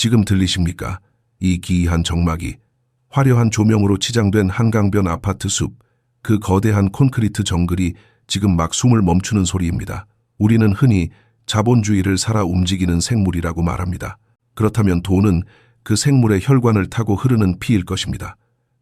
지금 들리십니까? 이 기이한 정막이 화려한 조명으로 치장된 한강변 아파트 숲, 그 거대한 콘크리트 정글이 지금 막 숨을 멈추는 소리입니다. 우리는 흔히 자본주의를 살아 움직이는 생물이라고 말합니다. 그렇다면 돈은 그 생물의 혈관을 타고 흐르는 피일 것입니다.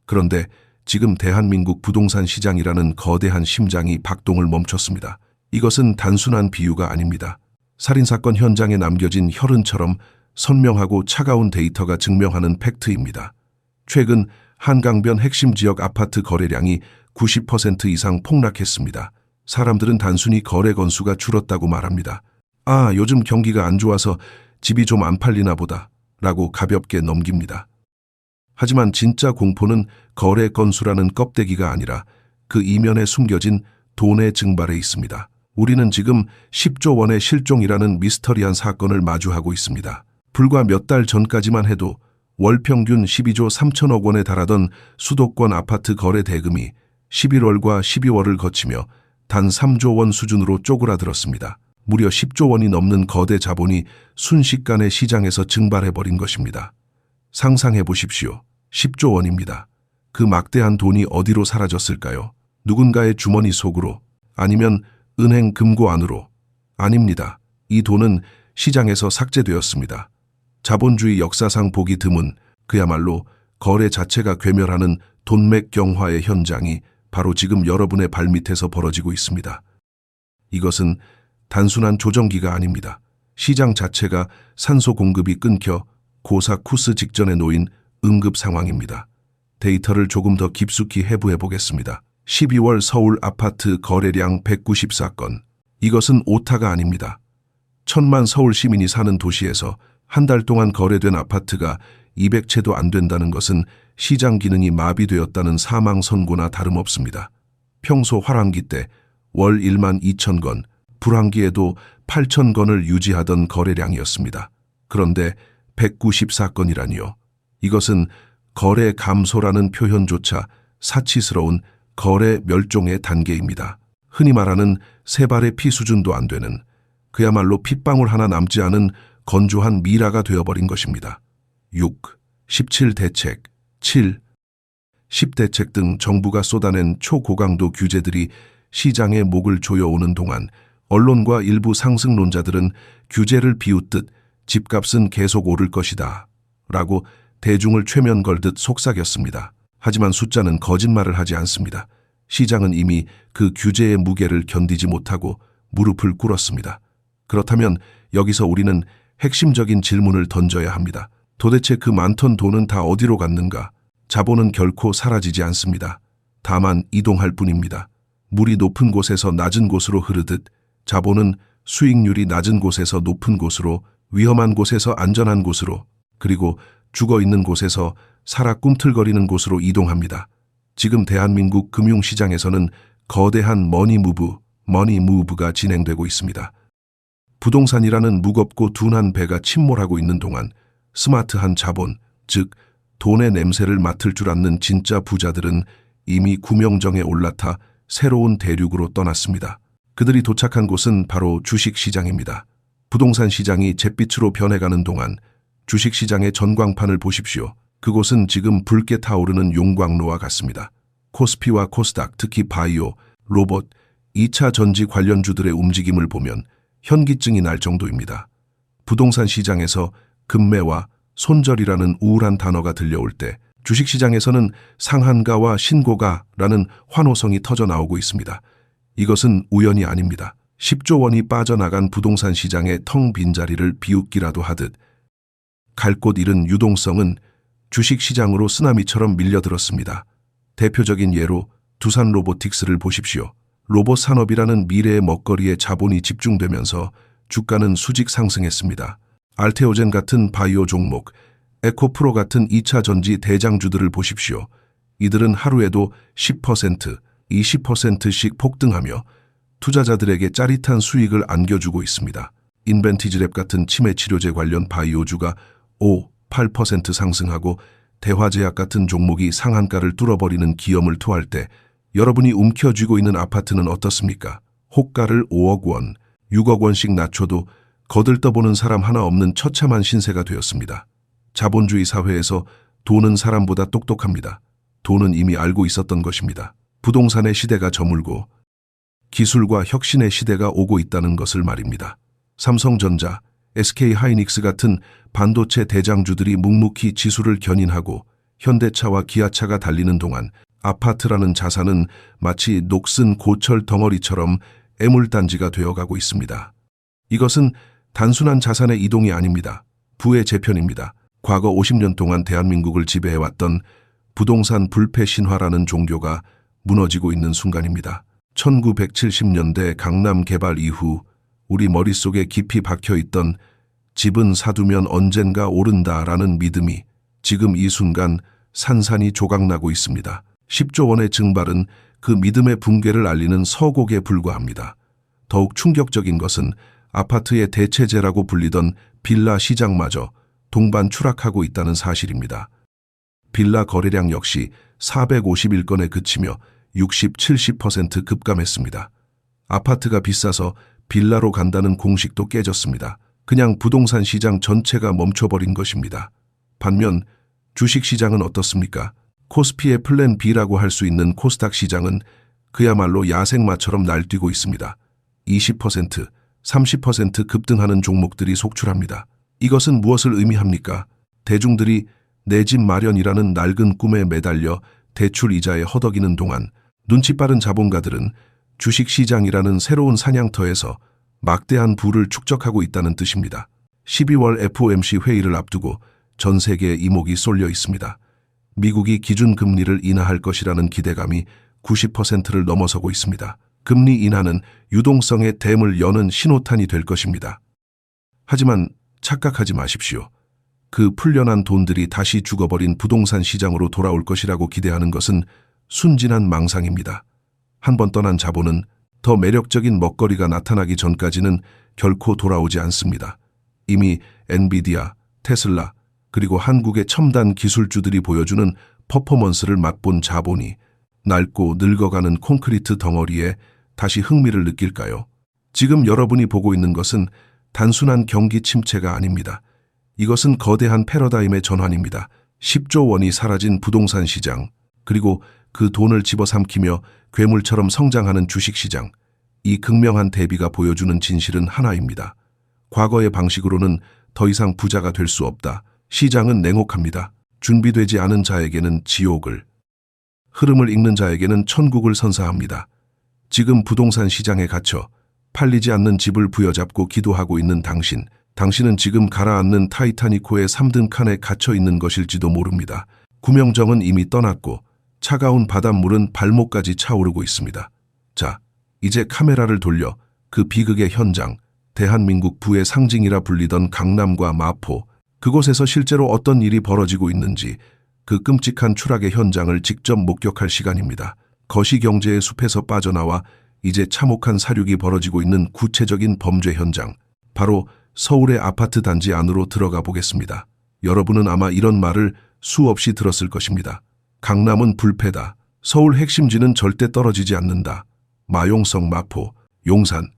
그런데 지금 대한민국 부동산 시장이라는 거대한 심장이 박동을 멈췄습니다. 이것은 단순한 비유가 아닙니다. 살인사건 현장에 남겨진 혈흔처럼 선명하고 차가운 데이터가 증명하는 팩트입니다. 최근 한강변 핵심 지역 아파트 거래량이 90% 이상 폭락했습니다. 사람들은 단순히 거래 건수가 줄었다고 말합니다. 아, 요즘 경기가 안 좋아서 집이 좀 안 팔리나 보다 라고 가볍게 넘깁니다. 하지만 진짜 공포는 거래 건수라는 껍데기가 아니라 그 이면에 숨겨진 돈의 증발에 있습니다. 우리는 지금 10조 원의 실종이라는 미스터리한 사건을 마주하고 있습니다. 불과 몇 달 전까지만 해도 월 평균 12조 3천억 원에 달하던 수도권 아파트 거래 대금이 11월과 12월을 거치며 단 3조 원 수준으로 쪼그라들었습니다. 무려 10조 원이 넘는 거대 자본이 순식간에 시장에서 증발해버린 것입니다. 상상해 보십시오. 10조 원입니다. 그 막대한 돈이 어디로 사라졌을까요? 누군가의 주머니 속으로, 아니면 은행 금고 안으로? 아닙니다. 이 돈은 시장에서 삭제되었습니다. 자본주의 역사상 보기 드문, 그야말로 거래 자체가 괴멸하는 돈맥 경화의 현장이 바로 지금 여러분의 발밑에서 벌어지고 있습니다. 이것은 단순한 조정기가 아닙니다. 시장 자체가 산소 공급이 끊겨 고사쿠스 직전에 놓인 응급 상황입니다. 데이터를 조금 더 깊숙이 해부해 보겠습니다. 12월 서울 아파트 거래량 194건. 이것은 오타가 아닙니다. 1,000만 서울 시민이 사는 도시에서 한 달 동안 거래된 아파트가 200채도 안 된다는 것은 시장 기능이 마비되었다는 사망 선고나 다름없습니다. 평소 화랑기 때 월 1만 2천 건, 불황기에도 8천 건을 유지하던 거래량이었습니다. 그런데 194건이라니요. 이것은 거래 감소라는 표현조차 사치스러운 거래 멸종의 단계입니다. 흔히 말하는 세 발의 피 수준도 안 되는, 그야말로 핏방울 하나 남지 않은 건조한 미라가 되어버린 것입니다. 6, 17 대책, 7, 10 대책 등 정부가 쏟아낸 초고강도 규제들이 시장의 목을 조여오는 동안 언론과 일부 상승론자들은 규제를 비웃듯 집값은 계속 오를 것이다 라고 대중을 최면 걸듯 속삭였습니다. 하지만 숫자는 거짓말을 하지 않습니다. 시장은 이미 그 규제의 무게를 견디지 못하고 무릎을 꿇었습니다. 그렇다면 여기서 우리는 핵심적인 질문을 던져야 합니다. 도대체 그 많던 돈은 다 어디로 갔는가? 자본은 결코 사라지지 않습니다. 다만 이동할 뿐입니다. 물이 높은 곳에서 낮은 곳으로 흐르듯 자본은 수익률이 낮은 곳에서 높은 곳으로, 위험한 곳에서 안전한 곳으로, 그리고 죽어있는 곳에서 살아 꿈틀거리는 곳으로 이동합니다. 지금 대한민국 금융시장에서는 거대한 머니무브가 진행되고 있습니다. 부동산이라는 무겁고 둔한 배가 침몰하고 있는 동안 스마트한 자본, 즉 돈의 냄새를 맡을 줄 아는 진짜 부자들은 이미 구명정에 올라타 새로운 대륙으로 떠났습니다. 그들이 도착한 곳은 바로 주식시장입니다. 부동산 시장이 잿빛으로 변해가는 동안 주식시장의 전광판을 보십시오. 그곳은 지금 붉게 타오르는 용광로와 같습니다. 코스피와 코스닥, 특히 바이오, 로봇, 2차 전지 관련주들의 움직임을 보면 현기증이 날 정도입니다. 부동산 시장에서 급매와 손절이라는 우울한 단어가 들려올 때 주식시장에서는 상한가와 신고가라는 환호성이 터져나오고 있습니다. 이것은 우연이 아닙니다. 10조 원이 빠져나간 부동산 시장의 텅 빈 자리를 비웃기라도 하듯 갈 곳 잃은 유동성은 주식시장으로 쓰나미처럼 밀려들었습니다. 대표적인 예로 두산 로보틱스를 보십시오. 로봇 산업이라는 미래의 먹거리에 자본이 집중되면서 주가는 수직 상승했습니다. 알테오젠 같은 바이오 종목, 에코프로 같은 2차 전지 대장주들을 보십시오. 이들은 하루에도 10%, 20%씩 폭등하며 투자자들에게 짜릿한 수익을 안겨주고 있습니다. 인벤티지랩 같은 치매 치료제 관련 바이오주가 5, 8% 상승하고 대화제약 같은 종목이 상한가를 뚫어버리는 기염을 토할 때 여러분이 움켜쥐고 있는 아파트는 어떻습니까? 호가를 5억 원, 6억 원씩 낮춰도 거들떠보는 사람 하나 없는 처참한 신세가 되었습니다. 자본주의 사회에서 돈은 사람보다 똑똑합니다. 돈은 이미 알고 있었던 것입니다. 부동산의 시대가 저물고 기술과 혁신의 시대가 오고 있다는 것을 말입니다. 삼성전자, SK하이닉스 같은 반도체 대장주들이 묵묵히 지수를 견인하고 현대차와 기아차가 달리는 동안 아파트라는 자산은 마치 녹슨 고철 덩어리처럼 애물단지가 되어가고 있습니다. 이것은 단순한 자산의 이동이 아닙니다. 부의 재편입니다. 과거 50년 동안 대한민국을 지배해왔던 부동산 불패 신화라는 종교가 무너지고 있는 순간입니다. 1970년대 강남 개발 이후 우리 머릿속에 깊이 박혀있던 집은 사두면 언젠가 오른다라는 믿음이 지금 이 순간 산산이 조각나고 있습니다. 10조 원의 증발은 그 믿음의 붕괴를 알리는 서곡에 불과합니다. 더욱 충격적인 것은 아파트의 대체제라고 불리던 빌라 시장마저 동반 추락하고 있다는 사실입니다. 빌라 거래량 역시 451건에 그치며 60, 70% 급감했습니다. 아파트가 비싸서 빌라로 간다는 공식도 깨졌습니다. 그냥 부동산 시장 전체가 멈춰버린 것입니다. 반면 주식시장은 어떻습니까? 코스피의 플랜 B라고 할 수 있는 코스닥 시장은 그야말로 야생마처럼 날뛰고 있습니다. 20%, 30% 급등하는 종목들이 속출합니다. 이것은 무엇을 의미합니까? 대중들이 내 집 마련이라는 낡은 꿈에 매달려 대출 이자에 허덕이는 동안 눈치 빠른 자본가들은 주식시장이라는 새로운 사냥터에서 막대한 부를 축적하고 있다는 뜻입니다. 12월 FOMC 회의를 앞두고 전 세계에 이목이 쏠려 있습니다. 미국이 기준금리를 인하할 것이라는 기대감이 90%를 넘어서고 있습니다. 금리 인하는 유동성의 댐을 여는 신호탄이 될 것입니다. 하지만 착각하지 마십시오. 그 풀려난 돈들이 다시 죽어버린 부동산 시장으로 돌아올 것이라고 기대하는 것은 순진한 망상입니다. 한 번 떠난 자본은 더 매력적인 먹거리가 나타나기 전까지는 결코 돌아오지 않습니다. 이미 엔비디아, 테슬라, 그리고 한국의 첨단 기술주들이 보여주는 퍼포먼스를 맛본 자본이 낡고 늙어가는 콘크리트 덩어리에 다시 흥미를 느낄까요? 지금 여러분이 보고 있는 것은 단순한 경기 침체가 아닙니다. 이것은 거대한 패러다임의 전환입니다. 10조 원이 사라진 부동산 시장, 그리고 그 돈을 집어삼키며 괴물처럼 성장하는 주식시장, 이 극명한 대비가 보여주는 진실은 하나입니다. 과거의 방식으로는 더 이상 부자가 될 수 없다. 시장은 냉혹합니다. 준비되지 않은 자에게는 지옥을, 흐름을 읽는 자에게는 천국을 선사합니다. 지금 부동산 시장에 갇혀 팔리지 않는 집을 부여잡고 기도하고 있는 당신은 지금 가라앉는 타이타니코의 3등 칸에 갇혀 있는 것일지도 모릅니다. 구명정은 이미 떠났고 차가운 바닷물은 발목까지 차오르고 있습니다. 자, 이제 카메라를 돌려 그 비극의 현장, 대한민국 부의 상징이라 불리던 강남과 마포, 그곳에서 실제로 어떤 일이 벌어지고 있는지 그 끔찍한 추락의 현장을 직접 목격할 시간입니다. 거시경제의 숲에서 빠져나와 이제 참혹한 사륙이 벌어지고 있는 구체적인 범죄 현장, 바로 서울의 아파트 단지 안으로 들어가 보겠습니다. 여러분은 아마 이런 말을 수없이 들었을 것입니다. 강남은 불패다. 서울 핵심지는 절대 떨어지지 않는다. 마용성 마포, 용산,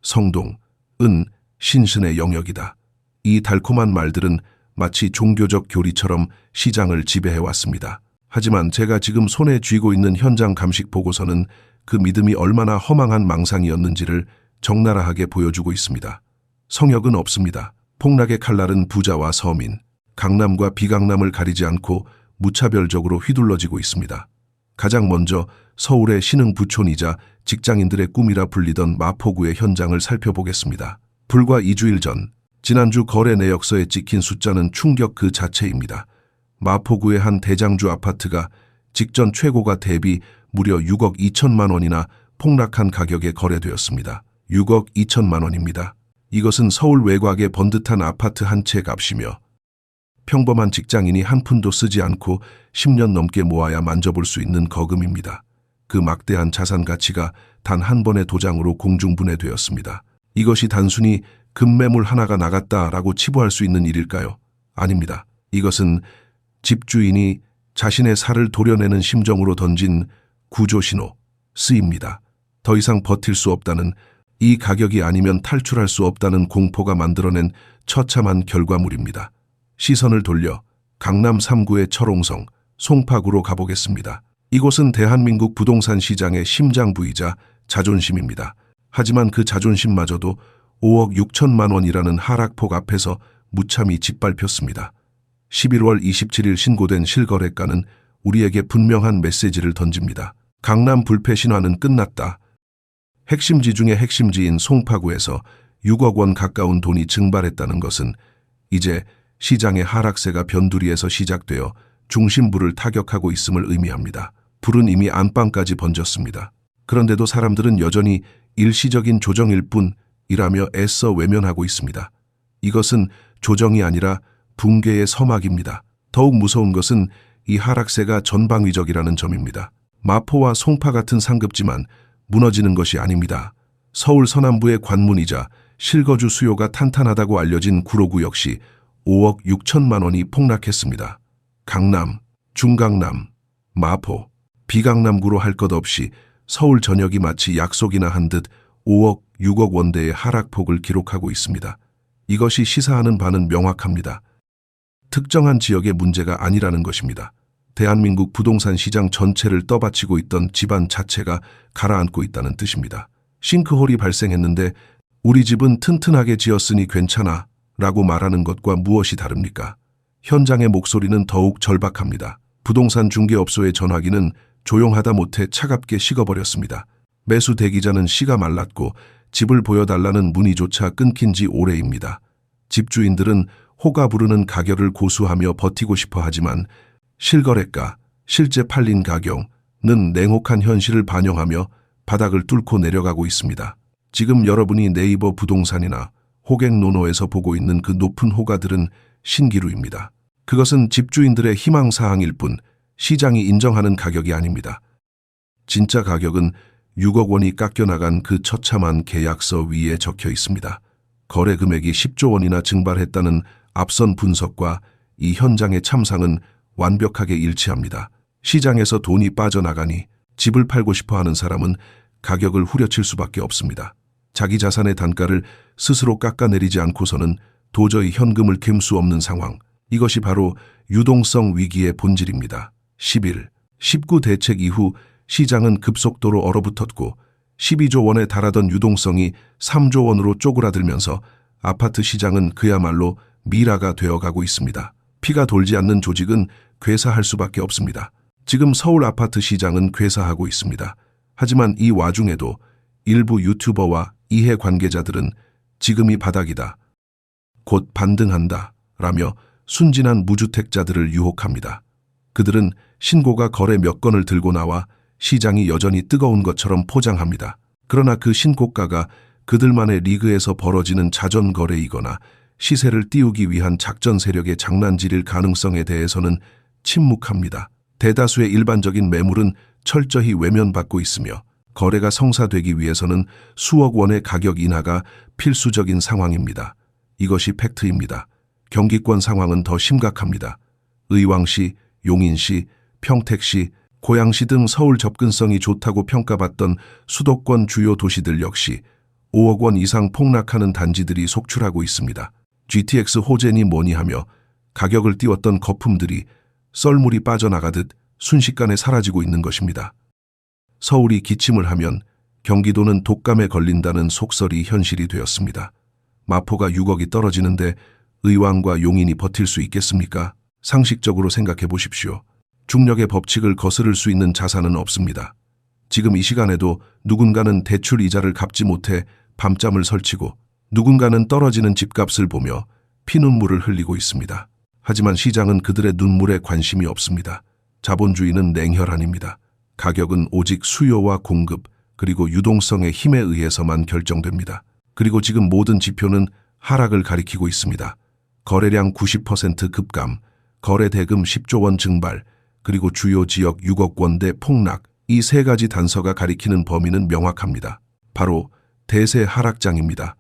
성동, 은, 신신의 영역이다. 이 달콤한 말들은 마치 종교적 교리처럼 시장을 지배해왔습니다. 하지만 제가 지금 손에 쥐고 있는 현장 감식 보고서는 그 믿음이 얼마나 허망한 망상이었는지를 적나라하게 보여주고 있습니다. 성역은 없습니다. 폭락의 칼날은 부자와 서민, 강남과 비강남을 가리지 않고 무차별적으로 휘둘러지고 있습니다. 가장 먼저 서울의 신흥 부촌이자 직장인들의 꿈이라 불리던 마포구의 현장을 살펴보겠습니다. 불과 2주일 전, 지난주 거래 내역서에 찍힌 숫자는 충격 그 자체입니다. 마포구의 한 대장주 아파트가 직전 최고가 대비 무려 6억 2천만 원이나 폭락한 가격에 거래되었습니다. 6억 2천만 원입니다. 이것은 서울 외곽의 번듯한 아파트 한 채 값이며 평범한 직장인이 한 푼도 쓰지 않고 10년 넘게 모아야 만져볼 수 있는 거금입니다. 그 막대한 자산 가치가 단 한 번의 도장으로 공중분해되었습니다. 이것이 단순히 급매물 하나가 나갔다라고 치부할 수 있는 일일까요? 아닙니다. 이것은 집주인이 자신의 살을 도려내는 심정으로 던진 구조신호, 쓰입니다. 더 이상 버틸 수 없다는, 이 가격이 아니면 탈출할 수 없다는 공포가 만들어낸 처참한 결과물입니다. 시선을 돌려 강남 3구의 철옹성, 송파구로 가보겠습니다. 이곳은 대한민국 부동산 시장의 심장부이자 자존심입니다. 하지만 그 자존심마저도 5억 6천만 원이라는 하락폭 앞에서 무참히 짓밟혔습니다. 11월 27일 신고된 실거래가는 우리에게 분명한 메시지를 던집니다. 강남 불패 신화는 끝났다. 핵심지 중의 핵심지인 송파구에서 6억 원 가까운 돈이 증발했다는 것은 이제 시장의 하락세가 변두리에서 시작되어 중심부를 타격하고 있음을 의미합니다. 불은 이미 안방까지 번졌습니다. 그런데도 사람들은 여전히 일시적인 조정일 뿐이라며 애써 외면하고 있습니다. 이것은 조정이 아니라 붕괴의 서막입니다. 더욱 무서운 것은 이 하락세가 전방위적이라는 점입니다. 마포와 송파 같은 상급지만 무너지는 것이 아닙니다. 서울 서남부의 관문이자 실거주 수요가 탄탄하다고 알려진 구로구 역시 5억 6천만 원이 폭락했습니다. 강남, 중강남, 마포, 비강남구로 할 것 없이 서울 전역이 마치 약속이나 한 듯 5억, 6억 원대의 하락폭을 기록하고 있습니다. 이것이 시사하는 바는 명확합니다. 특정한 지역의 문제가 아니라는 것입니다. 대한민국 부동산 시장 전체를 떠받치고 있던 집안 자체가 가라앉고 있다는 뜻입니다. 싱크홀이 발생했는데 우리 집은 튼튼하게 지었으니 괜찮아 라고 말하는 것과 무엇이 다릅니까? 현장의 목소리는 더욱 절박합니다. 부동산 중개업소의 전화기는 조용하다 못해 차갑게 식어버렸습니다. 매수 대기자는 씨가 말랐고 집을 보여달라는 문의조차 끊긴 지 오래입니다. 집주인들은 호가 부르는 가격을 고수하며 버티고 싶어 하지만 실거래가, 실제 팔린 가격은 냉혹한 현실을 반영하며 바닥을 뚫고 내려가고 있습니다. 지금 여러분이 네이버 부동산이나 호갱노노에서 보고 있는 그 높은 호가들은 신기루입니다. 그것은 집주인들의 희망사항일 뿐 시장이 인정하는 가격이 아닙니다. 진짜 가격은 6억 원이 깎여나간 그 처참한 계약서 위에 적혀 있습니다. 거래 금액이 10조 원이나 증발했다는 앞선 분석과 이 현장의 참상은 완벽하게 일치합니다. 시장에서 돈이 빠져나가니 집을 팔고 싶어 하는 사람은 가격을 후려칠 수밖에 없습니다. 자기 자산의 단가를 스스로 깎아내리지 않고서는 도저히 현금을 괸 수 없는 상황. 이것이 바로 유동성 위기의 본질입니다. 11, 19 대책 이후 시장은 급속도로 얼어붙었고 12조 원에 달하던 유동성이 3조 원으로 쪼그라들면서 아파트 시장은 그야말로 미라가 되어가고 있습니다. 피가 돌지 않는 조직은 괴사할 수밖에 없습니다. 지금 서울 아파트 시장은 괴사하고 있습니다. 하지만 이 와중에도 일부 유튜버와 이해관계자들은 지금이 바닥이다, 곧 반등한다 라며 순진한 무주택자들을 유혹합니다. 그들은 신고가 거래 몇 건을 들고 나와 시장이 여전히 뜨거운 것처럼 포장합니다. 그러나 그 신고가가 그들만의 리그에서 벌어지는 자전거래이거나 시세를 띄우기 위한 작전 세력의 장난질일 가능성에 대해서는 침묵합니다. 대다수의 일반적인 매물은 철저히 외면받고 있으며 거래가 성사되기 위해서는 수억 원의 가격 인하가 필수적인 상황입니다. 이것이 팩트입니다. 경기권 상황은 더 심각합니다. 의왕시, 용인시, 평택시, 고양시 등 서울 접근성이 좋다고 평가받던 수도권 주요 도시들 역시 5억 원 이상 폭락하는 단지들이 속출하고 있습니다. GTX 호재니 뭐니 하며 가격을 띄웠던 거품들이 썰물이 빠져나가듯 순식간에 사라지고 있는 것입니다. 서울이 기침을 하면 경기도는 독감에 걸린다는 속설이 현실이 되었습니다. 마포가 6억이 떨어지는데 의왕과 용인이 버틸 수 있겠습니까? 상식적으로 생각해 보십시오. 중력의 법칙을 거스를 수 있는 자산은 없습니다. 지금 이 시간에도 누군가는 대출 이자를 갚지 못해 밤잠을 설치고 누군가는 떨어지는 집값을 보며 피눈물을 흘리고 있습니다. 하지만 시장은 그들의 눈물에 관심이 없습니다. 자본주의는 냉혈한입니다. 가격은 오직 수요와 공급 그리고 유동성의 힘에 의해서만 결정됩니다. 그리고 지금 모든 지표는 하락을 가리키고 있습니다. 거래량 90% 급감, 거래 대금 10조 원 증발, 그리고 주요 지역 6억 원대 폭락, 이 세 가지 단서가 가리키는 범위는 명확합니다. 바로 대세 하락장입니다.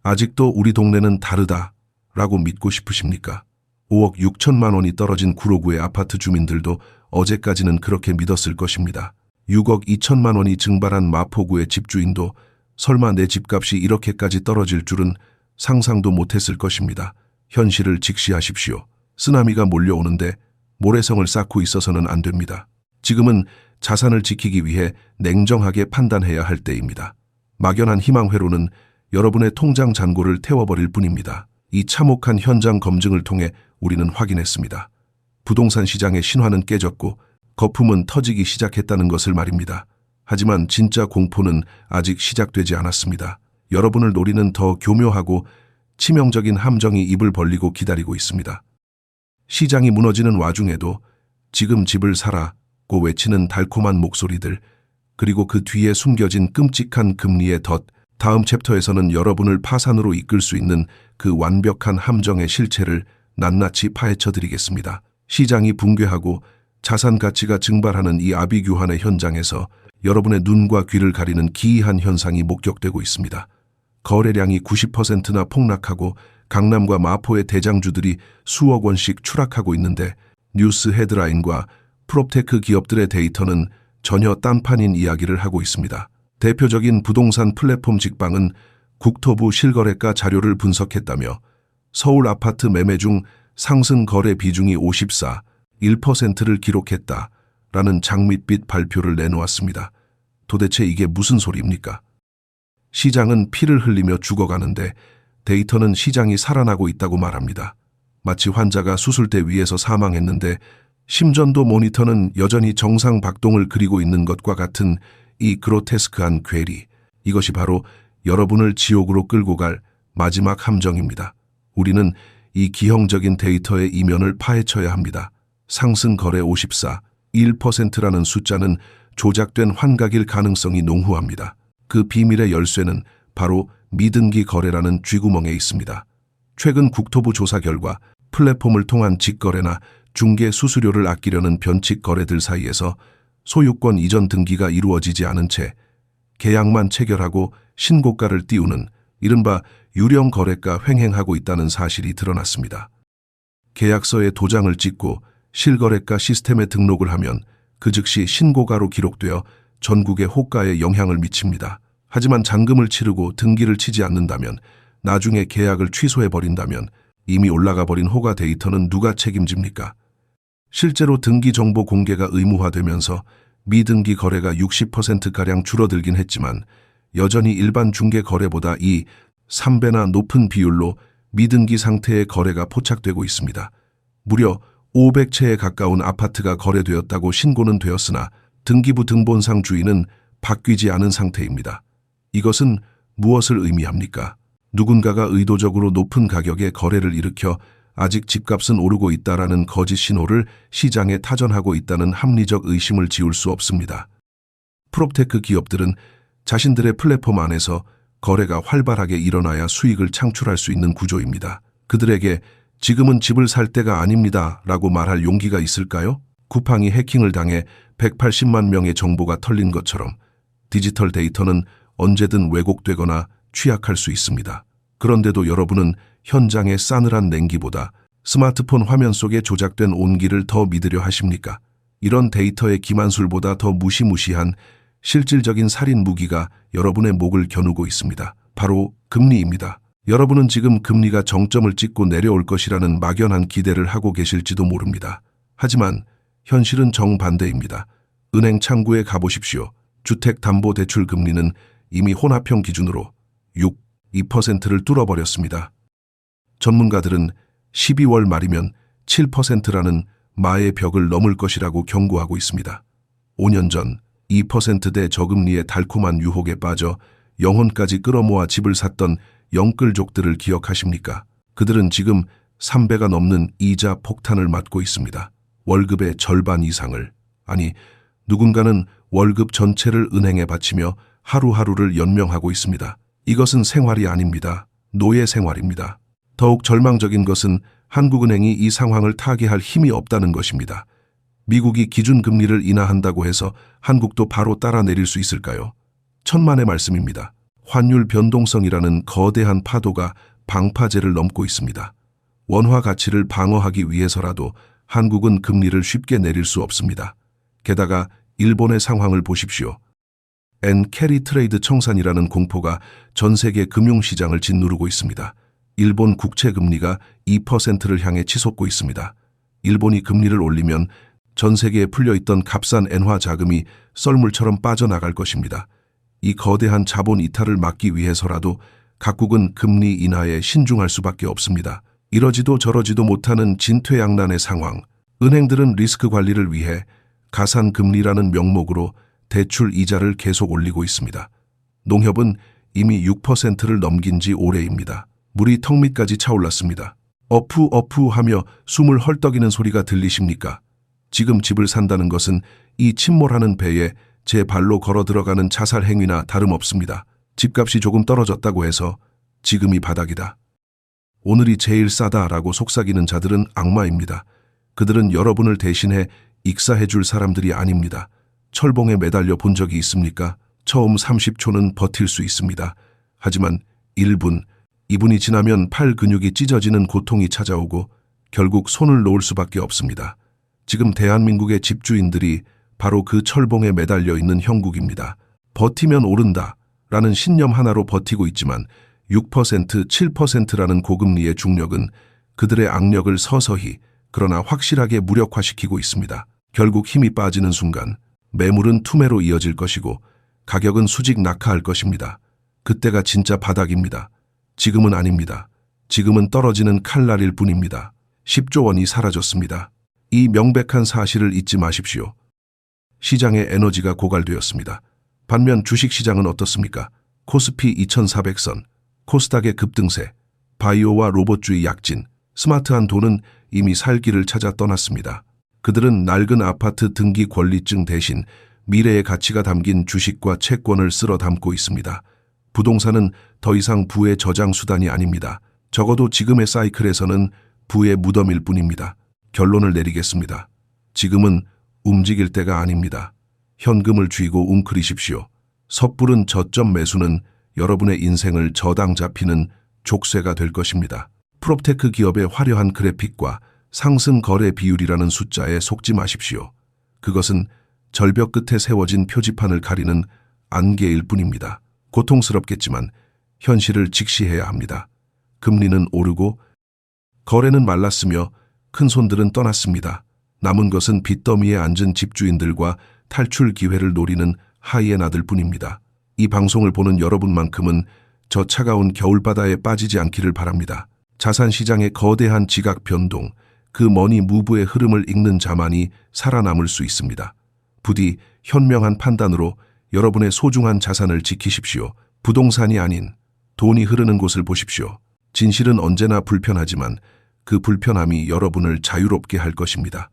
아직도 우리 동네는 다르다 라고 믿고 싶으십니까? 5억 6천만 원이 떨어진 구로구의 아파트 주민들도 어제까지는 그렇게 믿었을 것입니다. 6억 2천만 원이 증발한 마포구의 집주인도 설마 내 집값이 이렇게까지 떨어질 줄은 상상도 못했을 것입니다. 현실을 직시하십시오. 쓰나미가 몰려오는데 모래성을 쌓고 있어서는 안 됩니다. 지금은 자산을 지키기 위해 냉정하게 판단해야 할 때입니다. 막연한 희망회로는 여러분의 통장 잔고를 태워버릴 뿐입니다. 이 참혹한 현장 검증을 통해 우리는 확인했습니다. 부동산 시장의 신화는 깨졌고 거품은 터지기 시작했다는 것을 말입니다. 하지만 진짜 공포는 아직 시작되지 않았습니다. 여러분을 노리는 더 교묘하고 치명적인 함정이 입을 벌리고 기다리고 있습니다. 시장이 무너지는 와중에도 지금 집을 사라고 외치는 달콤한 목소리들, 그리고 그 뒤에 숨겨진 끔찍한 금리의 덫, 다음 챕터에서는 여러분을 파산으로 이끌 수 있는 그 완벽한 함정의 실체를 낱낱이 파헤쳐 드리겠습니다. 시장이 붕괴하고 자산 가치가 증발하는 이 아비규환의 현장에서 여러분의 눈과 귀를 가리는 기이한 현상이 목격되고 있습니다. 거래량이 90%나 폭락하고 강남과 마포의 대장주들이 수억 원씩 추락하고 있는데 뉴스 헤드라인과 프롭테크 기업들의 데이터는 전혀 딴판인 이야기를 하고 있습니다. 대표적인 부동산 플랫폼 직방은 국토부 실거래가 자료를 분석했다며 서울 아파트 매매 중 상승 거래 비중이 1%를 기록했다라는 장밋빛 발표를 내놓았습니다. 도대체 이게 무슨 소리입니까? 시장은 피를 흘리며 죽어가는데 데이터는 시장이 살아나고 있다고 말합니다. 마치 환자가 수술대 위에서 사망했는데 심전도 모니터는 여전히 정상 박동을 그리고 있는 것과 같은 이 그로테스크한 괴리, 이것이 바로 여러분을 지옥으로 끌고 갈 마지막 함정입니다. 우리는 이 기형적인 데이터의 이면을 파헤쳐야 합니다. 상승 거래 1%라는 숫자는 조작된 환각일 가능성이 농후합니다. 그 비밀의 열쇠는 바로 미등기 거래라는 쥐구멍에 있습니다. 최근 국토부 조사 결과 플랫폼을 통한 직거래나 중개 수수료를 아끼려는 변칙 거래들 사이에서 소유권 이전 등기가 이루어지지 않은 채 계약만 체결하고 신고가를 띄우는 이른바 유령 거래가 횡행하고 있다는 사실이 드러났습니다. 계약서에 도장을 찍고 실거래가 시스템에 등록을 하면 그 즉시 신고가로 기록되어 전국의 호가에 영향을 미칩니다. 하지만 잔금을 치르고 등기를 치지 않는다면, 나중에 계약을 취소해버린다면 이미 올라가 버린 호가 데이터는 누가 책임집니까? 실제로 등기 정보 공개가 의무화되면서 미등기 거래가 60%가량 줄어들긴 했지만 여전히 일반 중개 거래보다 3배나 높은 비율로 미등기 상태의 거래가 포착되고 있습니다. 무려 500채에 가까운 아파트가 거래되었다고 신고는 되었으나 등기부 등본상 주인은 바뀌지 않은 상태입니다. 이것은 무엇을 의미합니까? 누군가가 의도적으로 높은 가격에 거래를 일으켜 아직 집값은 오르고 있다라는 거짓 신호를 시장에 타전하고 있다는 합리적 의심을 지울 수 없습니다. 프롭테크 기업들은 자신들의 플랫폼 안에서 거래가 활발하게 일어나야 수익을 창출할 수 있는 구조입니다. 그들에게 지금은 집을 살 때가 아닙니다 라고 말할 용기가 있을까요? 쿠팡이 해킹을 당해 180만 명의 정보가 털린 것처럼 디지털 데이터는 언제든 왜곡되거나 취약할 수 있습니다. 그런데도 여러분은 현장의 싸늘한 냉기보다 스마트폰 화면 속에 조작된 온기를 더 믿으려 하십니까? 이런 데이터의 기만술보다 더 무시무시한 실질적인 살인 무기가 여러분의 목을 겨누고 있습니다. 바로 금리입니다. 여러분은 지금 금리가 정점을 찍고 내려올 것이라는 막연한 기대를 하고 계실지도 모릅니다. 하지만 현실은 정반대입니다. 은행 창구에 가보십시오. 주택담보대출 금리는 이미 혼합형 기준으로 2%를 뚫어버렸습니다. 전문가들은 12월 말이면 7%라는 마의 벽을 넘을 것이라고 경고하고 있습니다. 5년 전 2%대 저금리의 달콤한 유혹에 빠져 영혼까지 끌어모아 집을 샀던 영끌족들을 기억하십니까? 그들은 지금 3배가 넘는 이자 폭탄을 맞고 있습니다. 월급의 절반 이상을, 아니 누군가는 월급 전체를 은행에 바치며 하루하루를 연명하고 있습니다. 이것은 생활이 아닙니다. 노예 생활입니다. 더욱 절망적인 것은 한국은행이 이 상황을 타개할 힘이 없다는 것입니다. 미국이 기준금리를 인하한다고 해서 한국도 바로 따라 내릴 수 있을까요? 천만의 말씀입니다. 환율 변동성이라는 거대한 파도가 방파제를 넘고 있습니다. 원화 가치를 방어하기 위해서라도 한국은 금리를 쉽게 내릴 수 없습니다. 게다가 일본의 상황을 보십시오. 캐리 트레이드 청산이라는 공포가 전 세계 금융시장을 짓누르고 있습니다. 일본 국채 금리가 2%를 향해 치솟고 있습니다. 일본이 금리를 올리면 전 세계에 풀려있던 값싼 엔화 자금이 썰물처럼 빠져나갈 것입니다. 이 거대한 자본 이탈을 막기 위해서라도 각국은 금리 인하에 신중할 수밖에 없습니다. 이러지도 저러지도 못하는 진퇴양난의 상황. 은행들은 리스크 관리를 위해 가산금리라는 명목으로 대출 이자를 계속 올리고 있습니다. 농협은 이미 6%를 넘긴 지 오래입니다. 물이 턱 밑까지 차올랐습니다. 어푸 하며 숨을 헐떡이는 소리가 들리십니까? 지금 집을 산다는 것은 이 침몰하는 배에 제 발로 걸어 들어가는 자살 행위나 다름없습니다. 집값이 조금 떨어졌다고 해서 지금이 바닥이다. 오늘이 제일 싸다라고 속삭이는 자들은 악마입니다. 그들은 여러분을 대신해 익사해 줄 사람들이 아닙니다. 철봉에 매달려 본 적이 있습니까? 처음 30초는 버틸 수 있습니다. 하지만 1분, 2분이 지나면 팔 근육이 찢어지는 고통이 찾아오고 결국 손을 놓을 수밖에 없습니다. 지금 대한민국의 집주인들이 바로 그 철봉에 매달려 있는 형국입니다. 버티면 오른다 라는 신념 하나로 버티고 있지만 6%, 7%라는 고금리의 중력은 그들의 악력을 서서히 그러나 확실하게 무력화시키고 있습니다. 결국 힘이 빠지는 순간 매물은 투매로 이어질 것이고 가격은 수직 낙하할 것입니다. 그때가 진짜 바닥입니다. 지금은 아닙니다. 지금은 떨어지는 칼날일 뿐입니다. 10조 원이 사라졌습니다. 이 명백한 사실을 잊지 마십시오. 시장의 에너지가 고갈되었습니다. 반면 주식시장은 어떻습니까? 코스피 2400선, 코스닥의 급등세, 바이오와 로봇주의 약진, 스마트한 돈은 이미 살 길을 찾아 떠났습니다. 그들은 낡은 아파트 등기 권리증 대신 미래의 가치가 담긴 주식과 채권을 쓸어 담고 있습니다. 부동산은 더 이상 부의 저장 수단이 아닙니다. 적어도 지금의 사이클에서는 부의 무덤일 뿐입니다. 결론을 내리겠습니다. 지금은 움직일 때가 아닙니다. 현금을 쥐고 웅크리십시오. 섣부른 저점 매수는 여러분의 인생을 저당 잡히는 족쇄가 될 것입니다. 프롭테크 기업의 화려한 그래픽과 상승 거래 비율이라는 숫자에 속지 마십시오. 그것은 절벽 끝에 세워진 표지판을 가리는 안개일 뿐입니다. 고통스럽겠지만 현실을 직시해야 합니다. 금리는 오르고 거래는 말랐으며 큰손들은 떠났습니다. 남은 것은 빚더미에 앉은 집주인들과 탈출 기회를 노리는 하이에나들 뿐입니다. 이 방송을 보는 여러분만큼은 저 차가운 겨울바다에 빠지지 않기를 바랍니다. 자산시장의 거대한 지각 변동, 그 머니 무브의 흐름을 읽는 자만이 살아남을 수 있습니다. 부디 현명한 판단으로 여러분의 소중한 자산을 지키십시오. 부동산이 아닌 돈이 흐르는 곳을 보십시오. 진실은 언제나 불편하지만 그 불편함이 여러분을 자유롭게 할 것입니다.